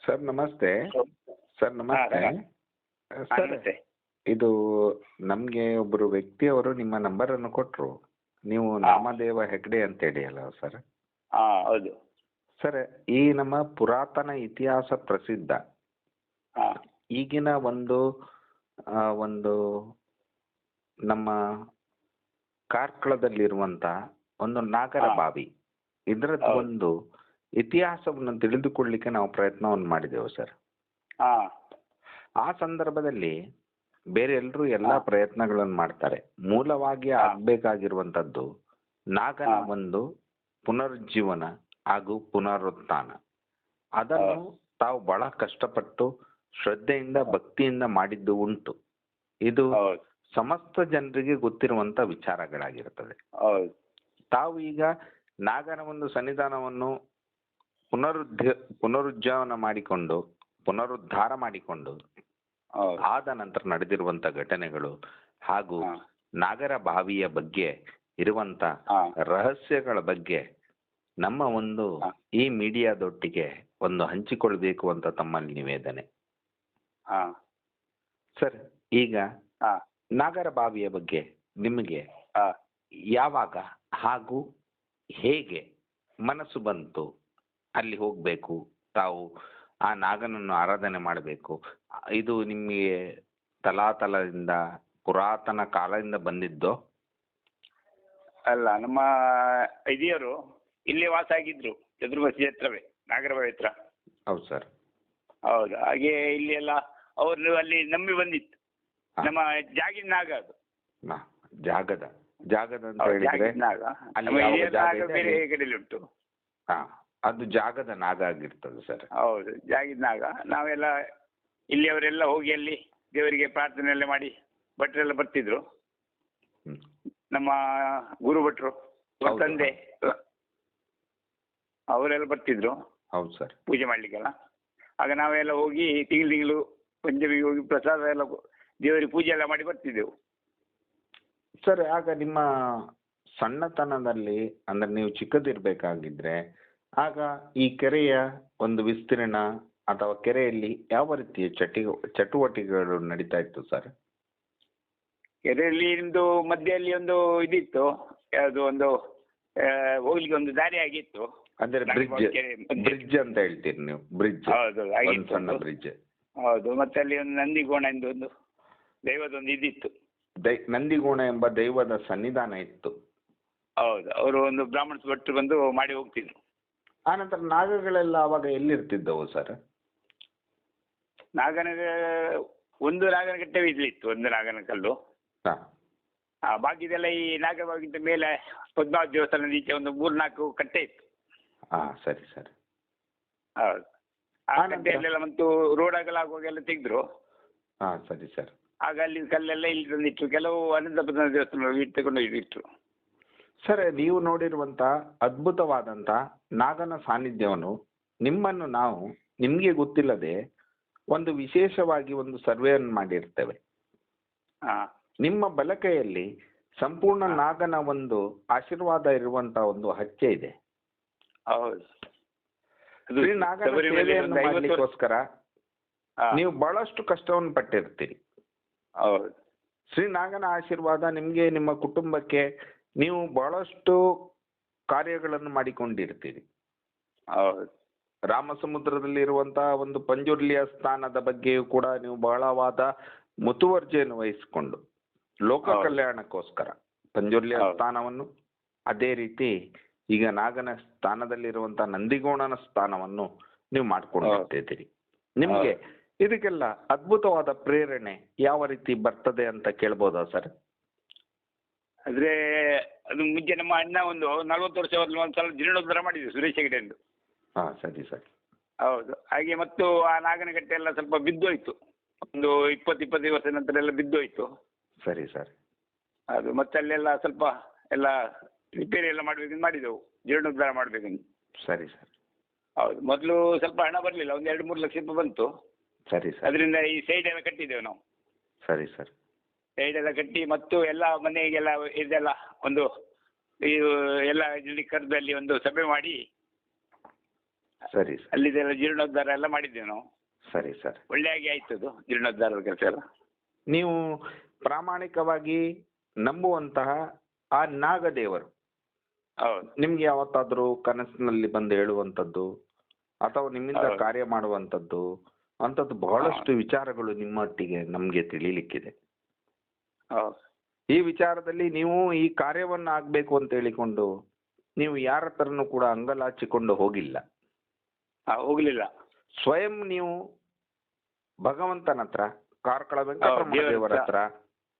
Sir ನಮಸ್ತೆ. Sir ಹಾಂ ನಮಸ್ತೆ. ಸರ್ ನಮಸ್ತೆ. ಇದು ನಮಗೆ ಒಬ್ಬರು ವ್ಯಕ್ತಿಯವರು ನಿಮ್ಮ ನಂಬರನ್ನು ಕೊಟ್ಟರು. ನೀವು ನಾಮದೇವ ಹೆಗ್ಡೆ ಅಂತೇಳಿ ಅಲ್ಲ ಸರ್? ಹಾಂ ಹೌದು. ಸರ್ ಈ ನಮ್ಮ ಪುರಾತನ ಇತಿಹಾಸ ಪ್ರಸಿದ್ಧ ಹಾಂ ಈಗಿನ ಒಂದು ನಮ್ಮ ಕಾರ್ಕಳದಲ್ಲಿರುವಂಥ ಒಂದು ನಾಗರ ಹಾ. ಬಾವಿ, ಇದರದ್ದು ಹೌದು. ಒಂದು ಇತಿಹಾಸವನ್ನು ತಿಳಿದುಕೊಳ್ಳಿಕ್ಕೆ ನಾವು ಪ್ರಯತ್ನವನ್ನು ಮಾಡಿದೆವು ಸರ್. ಹಾಂ ಆ ಸಂದರ್ಭದಲ್ಲಿ ಬೇರೆ ಎಲ್ಲರೂ ಎಲ್ಲ ಹಾ. ಪ್ರಯತ್ನಗಳನ್ನು ಮಾಡ್ತಾರೆ. ಮೂಲವಾಗಿ ಹಾ. ಆಗ್ಬೇಕಾಗಿರುವಂತದ್ದು ನಾಗನ ಹಾ. ಒಂದು ಪುನರುಜ್ಜೀವನ ಹಾಗೂ ಪುನರುತ್ಥಾನ. ಅದನ್ನು ತಾವು ಬಹಳ ಕಷ್ಟಪಟ್ಟು ಶ್ರದ್ಧೆಯಿಂದ ಭಕ್ತಿಯಿಂದ ಮಾಡಿದ್ದು ಉಂಟು. ಇದು ಹೌದು ಸಮಸ್ತ ಜನರಿಗೆ ಗೊತ್ತಿರುವಂತ ವಿಚಾರಗಳಾಗಿರುತ್ತದೆ. ಹೌದು. ತಾವು ಈಗ ನಾಗನ ಒಂದು ಸನ್ನಿಧಾನವನ್ನು ಪುನರುಜ್ಜೀವನ ಮಾಡಿಕೊಂಡು ಪುನರುದ್ಧಾರ ಮಾಡಿಕೊಂಡು ಹೌದು. ಆದ ನಂತರ ನಡೆದಿರುವಂತ ಘಟನೆಗಳು ಹಾಗೂ ಹಾ. ನಾಗರ ಬಾವಿಯ ಬಗ್ಗೆ ಇರುವಂತ ಹಾ. ರಹಸ್ಯಗಳ ಬಗ್ಗೆ ನಮ್ಮ ಒಂದು ಹಾ. ಈ ಮೀಡಿಯಾದೊಟ್ಟಿಗೆ ಒಂದು ಹಂಚಿಕೊಳ್ಬೇಕು ಅಂತ ತಮ್ಮಲ್ಲಿ ನಿವೇದನೆ. ಹಾಂ ಸರ್ ಈಗ ಹಾಂ ನಾಗರ ಬಾವಿಯ ಬಗ್ಗೆ ನಿಮಗೆ ಹಾಂ ಯಾವಾಗ ಹಾಗೂ ಹೇಗೆ ಮನಸ್ಸು ಬಂತು ಅಲ್ಲಿ ಹೋಗ್ಬೇಕು, ತಾವು ಆ ನಾಗನನ್ನು ಆರಾಧನೆ ಮಾಡಬೇಕು? ಇದು ನಿಮಗೆ ತಲಾತಲದಿಂದ ಪುರಾತನ ಕಾಲದಿಂದ ಬಂದಿದ್ದೋ? ಅಲ್ಲ, ನಮ್ಮ ಹಿರಿಯರು ಇಲ್ಲೇ ವಾಸ ಆಗಿದ್ರು, ಚತುರ್ಬಸಿ ಹತ್ರವೇ, ನಾಗರಬಾವಿ ಹತ್ರ. ಹೌದು ಸರ್. ಹೌದು. ಹಾಗೆ ಇಲ್ಲಿ ಎಲ್ಲ ಅವರು ಅಲ್ಲಿ ನಂಬಿ ಬಂದಿತ್ತು. ಹಾ. ನಮ್ಮ ಜಾಗಿನ ನಾಗ ಅದು. ಜಾಗದ ಅಂತ ಹೌದು, ಹೇಳಿದ್ರೆ ಜಾಗಿನ ನಾಗ. ಅಲ್ಲಿ ನಮ್ಮ ಯಾವ ಹಿರಿಯರ ಜಾಗ ನಾಗ ಇದೆ ಬೇರೆ ಅಲ್ಲಿ? ಕಡೆಯಲ್ಲಿ ಉಂಟು. ಹಾ, ಅದು ಜಾಗದ ನಾಗ ಆಗಿರ್ತದೆ ಸರ್. ಹೌದು, ಜಾಗಿದ ನಾಗ. ನಾವೆಲ್ಲ ಇಲ್ಲಿಯವರೆಲ್ಲ ಹೋಗಿ ಅಲ್ಲಿ ದೇವರಿಗೆ ಪ್ರಾರ್ಥನೆ ಎಲ್ಲ ಮಾಡಿ ಭಟ್ರೆಲ್ಲ ಬರ್ತಿದ್ರು. ಹ್ಮ್. ನಮ್ಮ ಗುರು ಭಟ್ರು, ಅವ್ರ ಹೌದು. ತಂದೆ ಅವರೆಲ್ಲ ಬರ್ತಿದ್ರು ಹೌದು ಸರ್. ಪೂಜೆ ಮಾಡ್ಲಿಕ್ಕೆಲ್ಲ. ಆಗ ನಾವೆಲ್ಲ ಹೋಗಿ ತಿಂಗಳು ಪಂಚಮಿಗೆ ಹೋಗಿ ಪ್ರಸಾದ ಎಲ್ಲ ದೇವರಿಗೆ ಪೂಜೆ ಎಲ್ಲ ಮಾಡಿ ಬರ್ತಿದ್ದೆವು. ಸರ್ ಆಗ ನಿಮ್ಮ ಸಣ್ಣತನದಲ್ಲಿ ಅಂದ್ರೆ ನೀವು ಚಿಕ್ಕದಿರ್ಬೇಕಾಗಿದ್ರೆ ಆಗ ಈ ಕೆರೆಯ ಒಂದು ವಿಸ್ತೀರ್ಣ ಅಥವಾ ಕೆರೆಯಲ್ಲಿ ಯಾವ ರೀತಿಯ ಚಟುವಟಿಕೆಗಳು ನಡೀತಾ ಇತ್ತು ಸರ್? ಕೆರೆಯಲ್ಲಿ ನಿಮ್ದು ಮಧ್ಯದಲ್ಲಿ ಒಂದು ಇದಿತ್ತು, ಯಾವುದು ಒಂದು ಹೋಗ್ಲಿಕ್ಕೆ ಒಂದು ದಾರಿ ಆಗಿತ್ತು. ಅಂದ್ರೆ ಕೆರೆ ಮಧ್ಯೆ. ಬ್ರಿಡ್ಜ್ ಅಂತ ಹೇಳ್ತೀರಿ ನೀವು? ಬ್ರಿಡ್ಜ್, ಹೌದು ಒಂದು ಆಗಿತ್ತು. ಸಣ್ಣ ಬ್ರಿಡ್ಜ್. ಹೌದು. ಮತ್ತೆ ಅಲ್ಲಿ ಒಂದು ನಂದಿಗೋಣ ಎಂದು ಒಂದು ದೈವದೊಂದು ಇದಿತ್ತು. ನಂದಿಗೋಣ ಎಂಬ ದೈವದ ಸನ್ನಿಧಾನ ಇತ್ತು. ಹೌದು. ಅವರು ಒಂದು ಬ್ರಾಹ್ಮಣಸ್ ಭಟ್ರು ಬಂದು ಮಾಡಿ ಹೋಗ್ತಿದ್ರು. ಆನಂತರ ನಾಗಗಳೆಲ್ಲ ಅವಾಗ ಎಲ್ಲಿರ್ತಿದ್ದವು ಸರ್? ನಾಗನ ಒಂದು ನಾಗನ ಕಟ್ಟೆ ಇದ್ಲಿತ್ತು, ಒಂದು ನಾಗನ ಕಲ್ಲು. ಹಾ. ಬಾಕಿದೆಲ್ಲ ಈ ನಾಗರಬಾವಿಗಿಂತ ಮೇಲೆ ಪದ್ಮಾವತಿ ದೇವಸ್ಥಾನದ ಈಚೆ ಒಂದು 3-4 ಕಟ್ಟೆ ಇತ್ತು. ಹಾ, ಸರಿ ಸರ್. ಹೌದು. ಆ ಆನಂತರ? ಕಟ್ಟೆಯಲ್ಲೆಲ್ಲ ಮತ್ತು ರೋಡ್ ಆಗುವಾಗೆಲ್ಲ ತೆಗೆದ್ರು. ಹಾ, ಸರಿ ಸರ್. ಆಗ ಅಲ್ಲಿ ಕಲ್ಲೆಲ್ಲ ಇಲ್ಲಿ ತಂದಿಟ್ರು. ಕೆಲವು ಅನಂತ ಪದ್ಮನಾಭ ದೇವಸ್ಥಾನ ಇಟ್ಟು ತಗೊಂಡು ಇಟ್ರು. ಸರ್ ನೀವು ನೋಡಿರುವಂತ ಅದ್ಭುತವಾದಂತ ನಾಗನ ಸಾನ್ನಿಧ್ಯವನ್ನು ನಿಮ್ಮನ್ನು ನಾವು ನಿಮ್ಗೆ ಗೊತ್ತಿಲ್ಲದೆ ಒಂದು ವಿಶೇಷವಾಗಿ ಒಂದು ಸರ್ವೆಯನ್ನು ಮಾಡಿರ್ತೇವೆ. ಹಾ. ನಿಮ್ಮ ಬಲಕೈಯಲ್ಲಿ ಸಂಪೂರ್ಣ ಹಾ. ನಾಗನ ಒಂದು ಆಶೀರ್ವಾದ ಇರುವಂತ ಒಂದು ಹಚ್ಚೆ ಇದೆ. ಹೌದು. ಅದು ಶ್ರೀ ನಾಗನ ಶಬರಿಮಲೆ ಸೇವೆಯನ್ನು ಒಂದು 50 ವರ್ಷ. ಮಾಡ್ಲಿಕ್ಕೋಸ್ಕರ ಹಾ. ನೀವು ಬಹಳಷ್ಟು ಕಷ್ಟವನ್ನು ಪಟ್ಟಿರ್ತೀರಿ. ಹೌದು. ಶ್ರೀ ನಾಗನ ಆಶೀರ್ವಾದ ನಿಮ್ಗೆ, ನಿಮ್ಮ ಕುಟುಂಬಕ್ಕೆ, ನೀವು ಬಹಳಷ್ಟು ಕಾರ್ಯಗಳನ್ನು ಮಾಡಿಕೊಂಡಿರ್ತೀರಿ. ಹೌದು. ರಾಮಸಮುದ್ರದಲ್ಲಿ ಇರುವಂತಹ ಒಂದು ಪಂಜುರ್ಲಿಯ ಸ್ಥಾನದ ಬಗ್ಗೆಯೂ ಕೂಡ ನೀವು ಬಹಳವಾದ ಮುತುವರ್ಜಿಯನ್ನು ವಹಿಸಿಕೊಂಡು ಲೋಕ ಹೌದು. ಕಲ್ಯಾಣಕ್ಕೋಸ್ಕರ ಪಂಜುರ್ಲಿಯ ಹೌದು. ಸ್ಥಾನವನ್ನು, ಅದೇ ರೀತಿ ಈಗ ನಾಗನ ಸ್ಥಾನದಲ್ಲಿರುವಂತಹ ನಂದಿಗೋಣನ ಸ್ಥಾನವನ್ನು ನೀವು ಮಾಡ್ಕೊಂಡಿರ್ತಿದ್ದೀರಿ. ನಿಮ್ಗೆ ಇದಕ್ಕೆಲ್ಲ ಅದ್ಭುತವಾದ ಪ್ರೇರಣೆ ಯಾವ ರೀತಿ ಬರ್ತದೆ ಅಂತ ಕೇಳ್ಬೋದಾ ಸರ್? ಆದ್ರೆ ಅದು ಮುಂಚೆ ನಮ್ಮ ಅಣ್ಣ ಒಂದು 40 ವರ್ಷ ಒಂದ್ಸಲ ಜೀರ್ಣೋದ್ಧಾರ ಮಾಡಿದ್ರು, ಸುರೇಶ್ ಹೆಗಡೆ ಎಂದು. ಹಾ, ಸರಿ ಸರ್. ಹೌದು. ಹಾಗೆ ಮತ್ತು ಆ ನಾಗನಕಟ್ಟೆ ಎಲ್ಲ ಸ್ವಲ್ಪ ಬಿದ್ದೋಯ್ತು. ಒಂದು 20-25 ವರ್ಷ ನಂತರ ಎಲ್ಲ ಬಿದ್ದೋಯ್ತು. ಸರಿ ಸರ್. ಅದು ಮತ್ತೆ ಅಲ್ಲೆಲ್ಲ ಸ್ವಲ್ಪ ಎಲ್ಲ ರಿಪೇರಿ ಎಲ್ಲ ಮಾಡ್ಬೇಕಂತ ಮಾಡಿದೆವು, ಜೀರ್ಣೋದ್ಧಾರ ಮಾಡ್ಬೇಕಂತ. ಸರಿ ಸರ್. ಹೌದು. ಮೊದಲು ಸ್ವಲ್ಪ ಹಣ ಬರಲಿಲ್ಲ, ಒಂದು 2-3 ಲಕ್ಷ ರೂಪಾಯಿ ಬಂತು. ಸರಿ ಸರ್. ಅದರಿಂದ ಈ ಸೈಡ್ ಎಲ್ಲ ಕಟ್ಟಿದ್ದೇವೆ ನಾವು. ಸರಿ ಸರ್. ಸೈಡ್ ಎಲ್ಲ ಕಟ್ಟಿ ಮತ್ತು ಎಲ್ಲ ಮನೆಗೆಲ್ಲ ಇದೆಲ್ಲ ಒಂದು ಇದು ಎಲ್ಲ ಇಲ್ಲಿ ಕರೆದಲ್ಲಿ ಒಂದು ಸಭೆ ಮಾಡಿ ಸರಿ ಸರ್. ಅಲ್ಲಿದೆಲ್ಲ ಜೀರ್ಣೋದ್ಧಾರ ಎಲ್ಲ ಮಾಡಿದ್ದೇವೆ ನಾವು. ಸರಿ ಸರ್. ಒಳ್ಳೆಯಾಗಿ ಆಯ್ತು ಅದು ಜೀರ್ಣೋದ್ಧಾರದ ಕೆಲಸ ಎಲ್ಲ. ನೀವು ಪ್ರಾಮಾಣಿಕವಾಗಿ ನಂಬುವಂತಹ ಆ ನಾಗದೇವರು ಹೌದು. ನಿಮ್ಗೆ ಯಾವತ್ತಾದ್ರೂ ಕನಸಿನಲ್ಲಿ ಬಂದು ಹೇಳುವಂಥದ್ದು ಅಥವಾ ನಿಮ್ಮಿಂದ ಹೌದು. ಕಾರ್ಯ ಮಾಡುವಂಥದ್ದು ಅಂಥದ್ದು ಬಹಳಷ್ಟು ವಿಚಾರಗಳು ನಿಮ್ಮೊಟ್ಟಿಗೆ ನಮ್ಗೆ ತಿಳಿಲಿಕ್ಕಿದೆ. ಹೌದು. ಈ ವಿಚಾರದಲ್ಲಿ ನೀವು ಈ ಕಾರ್ಯವನ್ನ ಆಗ್ಬೇಕು ಅಂತ ಹೇಳಿಕೊಂಡು ನೀವು ಯಾರ ಹತ್ರನೂ ಕೂಡ ಅಂಗಲಾಚಿಕೊಂಡು ಹೋಗಿಲ್ಲ. ಹೋಗ್ಲಿಲ್ಲ. ಸ್ವಯಂ ನೀವು ಭಗವಂತನ ಹತ್ರ, ಕಾರ್ಕಳ ವೆಂಕಟರಮಣ ದೇವರ ದೇವರ ಹತ್ರ,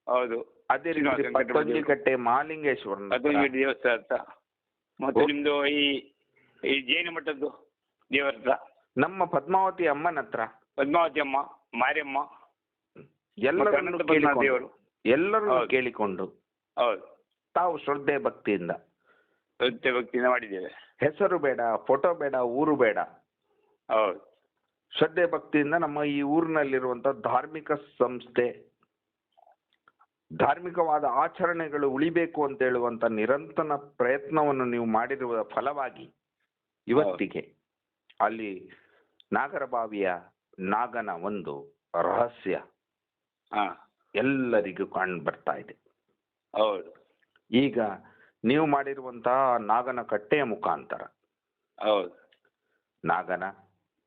ಹೌದು. ಅದೇ ರೀತಿ ಪತ್ತೊಂಜಿಕಟ್ಟೆ ಮಹಾಲಿಂಗೇಶ್ವರನ ಹತ್ರ, ಅದೊಂದು ದೇವಸ್ಥಾನ ಹತ್ರ, ಮತ್ತೆ ನಿಮ್ದು ಈ ಜೈನ ಮಠದ್ದು ದೇವರ ಹತ್ರ, ನಮ್ಮ ಪದ್ಮಾವತಿ ಅಮ್ಮನ ಹತ್ರ, ಪದ್ಮಾವತಿ ಅಮ್ಮ, ಮಾರಿಯಮ್ಮ, ಎಲ್ಲರನ್ನು ಮತ್ತೆ ಅನಂತ ದೇವರು, ಎಲ್ಲರನ್ನು ಹೌದು. ಕೇಳಿಕೊಂಡು ಹೌದು, ತಾವು ಶ್ರದ್ಧೆ ಭಕ್ತಿಯಿಂದ, ಸತ್ಯ ಭಕ್ತಿಯಿಂದ ಮಾಡಿದ್ದೇವೆ. ಹೆಸರು ಬೇಡ, ಫೋಟೋ ಬೇಡ, ಊರು ಬೇಡ, ಹೌದು. ಶ್ರದ್ಧೆ ಭಕ್ತಿಯಿಂದ ನಮ್ಮ ಈ ಊರಿನಲ್ಲಿರುವಂತ ಧಾರ್ಮಿಕ ಸಂಸ್ಥೆ, ಧಾರ್ಮಿಕವಾದ ಆಚರಣೆಗಳು ಉಳಿಬೇಕು ಅಂತ ಹೇಳುವಂತ ನಿರಂತರ ಪ್ರಯತ್ನವನ್ನು ನೀವು ಮಾಡಿರುವ ಫಲವಾಗಿ ಇವತ್ತಿಗೆ ಅಲ್ಲಿ ನಾಗರಬಾವಿಯ ನಾಗನ ಒಂದು ರಹಸ್ಯ ಹಾ, ಎಲ್ಲರಿಗೂ ಕಂಡು ಬರ್ತಾ ಇದೆ. ಹೌದು. ಈಗ ನೀವು ಮಾಡಿರುವಂತಹ ನಾಗನ ಕಟ್ಟೆಯ ಮುಖಾಂತರ ಹೌದು. ನಾಗನ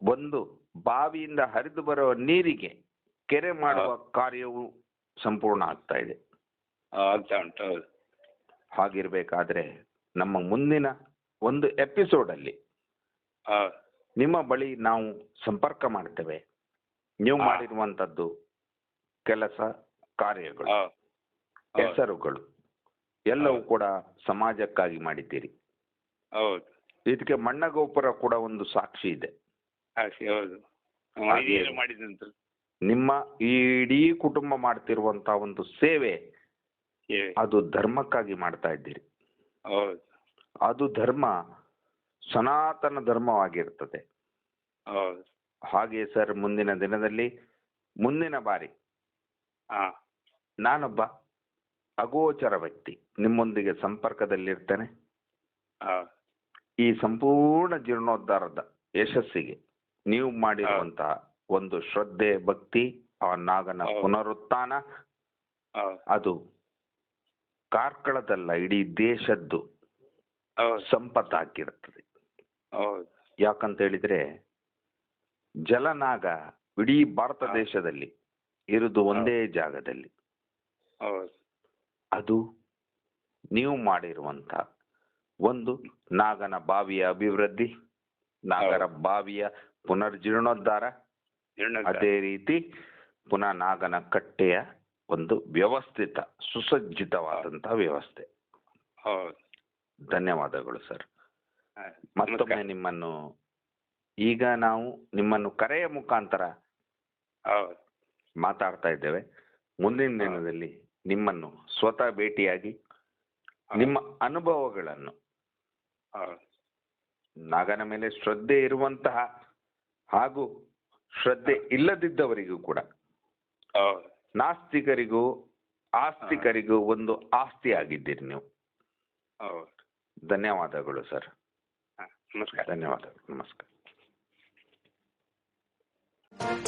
ಒಂದು ಬಾವಿಯಿಂದ ಹರಿದು ಬರುವ ನೀರಿಗೆ ಕೆರೆ ಮಾಡುವ ಕಾರ್ಯವು ಸಂಪೂರ್ಣ ಆಗ್ತಾ ಇದೆ. ಆಗ್ತಾ ಉಂಟು. ಹೌದು. ಹಾಗಿರ್ಬೇಕಾದ್ರೆ ನಮ್ಮ ಮುಂದಿನ ಒಂದು ಎಪಿಸೋಡ್ ಅಲ್ಲಿ ಹೌದು. ನಿಮ್ಮ ಬಳಿ ನಾವು ಸಂಪರ್ಕ ಮಾಡ್ತೇವೆ. ನೀವು ಹಾ. ಮಾಡಿರುವಂತದ್ದು ಕೆಲಸ ಕಾರ್ಯಗಳು, ಹೌದು. ಹೆಸರುಗಳು ಎಲ್ಲವೂ ಕೂಡ ಸಮಾಜಕ್ಕಾಗಿ ಮಾಡಿದ್ದೀರಿ. ಹೌದು. ಇದಕ್ಕೆ ಮಣ್ಣಗೋಪುರ ಕೂಡ ಒಂದು ಸಾಕ್ಷಿ ಇದೆ. ಹೌದು. ಹಾಗೆ ಹಿರಿಯರು ಮಾಡಿದಂತ ನಿಮ್ಮ ಈ ಇಡೀ ಕುಟುಂಬ ಮಾಡ್ತಿರುವಂತಹ ಒಂದು ಸೇವೆ ಅದು ಧರ್ಮಕ್ಕಾಗಿ ಮಾಡ್ತಾ ಇದ್ದೀರಿ. ಹೌದು. ಅದು ಧರ್ಮ ಸನಾತನ ಧರ್ಮವಾಗಿರ್ತದೆ. ಹೌದು. ಹಾಗೆ ಸರ್, ಮುಂದಿನ ದಿನದಲ್ಲಿ ಮುಂದಿನ ಬಾರಿ ಹಾ, ನಾನೊಬ್ಬ ಅಗೋಚರ ವ್ಯಕ್ತಿ ನಿಮ್ಮೊಂದಿಗೆ ಸಂಪರ್ಕದಲ್ಲಿರ್ತೇನೆ. ಹೌದು. ಈ ಸಂಪೂರ್ಣ ಜೀರ್ಣೋದ್ಧಾರದ ಯಶಸ್ಸಿಗೆ ನೀವು ಮಾಡಿರುವಂತಹ ಒಂದು ಶ್ರದ್ಧೆ ಭಕ್ತಿ, ಆ ನಾಗನ ಪುನರುತ್ಥಾನ, ಅದು ಕಾರ್ಕಳದಲ್ಲ ಇಡೀ ದೇಶದ್ದು ಸಂಪತ್ತಾಗಿರುತ್ತದೆ. ಯಾಕಂತ ಹೇಳಿದ್ರೆ ಜಲನಾಗ ಇಡೀ ಭಾರತ ದೇಶದಲ್ಲಿ ಇರುವುದು ಒಂದೇ ಜಾಗದಲ್ಲಿ. ಅದು ನೀವು ಮಾಡಿರುವಂತ ಒಂದು ನಾಗನ ಬಾವಿಯ ಅಭಿವೃದ್ಧಿ, ನಾಗರ ಬಾವಿಯ ಪುನರ್ಜೀರ್ಣೋದ್ಧಾರ, ಅದೇ ರೀತಿ ಪುನಃ ನಾಗನ ಕಟ್ಟೆಯ ಒಂದು ವ್ಯವಸ್ಥಿತ ಸುಸಜ್ಜಿತವಾದಂತಹ ವ್ಯವಸ್ಥೆ. ಧನ್ಯವಾದಗಳು ಸರ್. ಮತ್ತೊಮ್ಮೆ ನಿಮ್ಮನ್ನು ಈಗ ನಾವು ನಿಮ್ಮನ್ನು ಕರೆಯ ಮುಖಾಂತರ ಮಾತಾಡ್ತಾ ಇದ್ದೇವೆ. ಮುಂದಿನ ದಿನದಲ್ಲಿ ನಿಮ್ಮನ್ನು ಸ್ವತಃ ಭೇಟಿಯಾಗಿ ನಿಮ್ಮ ಅನುಭವಗಳನ್ನು, ನಾಗನ ಮೇಲೆ ಶ್ರದ್ಧೆ ಇರುವಂತಹ ಹಾಗೂ ಶ್ರದ್ಧೆ ಇಲ್ಲದಿದ್ದವರಿಗೂ ಕೂಡ, ನಾಸ್ತಿಕರಿಗೂ ಆಸ್ತಿಕರಿಗೂ ಒಂದು ಆಸ್ತಿ ಆಗಿದ್ದೀರಿ ನೀವು. ಧನ್ಯವಾದಗಳು ಸರ್. ನಮಸ್ಕಾರ. ಧನ್ಯವಾದಗಳು. ನಮಸ್ಕಾರ.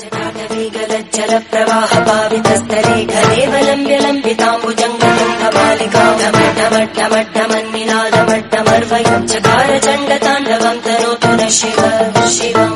ಜಟಾಟವೀಗಲಜ್ಜಲ ಪ್ರವಾಹ ಪಾವಿತಸ್ಥಲೇ ಘಲೇವಲಂಬ್ಯ ಲಂಬಿತಾಂಬುಜಂಗತುಂಗಮಾಲಿಕಾಂ ಢಮಢಮಢಮನ್ನಿನಾದಮಡ್ಡಮರ್ವಯಂ ಚಕಾರ ಚಂಡ ತಾಂಡವಂ ತನೋತು ನ ಶಿವ ಶಿವಂ.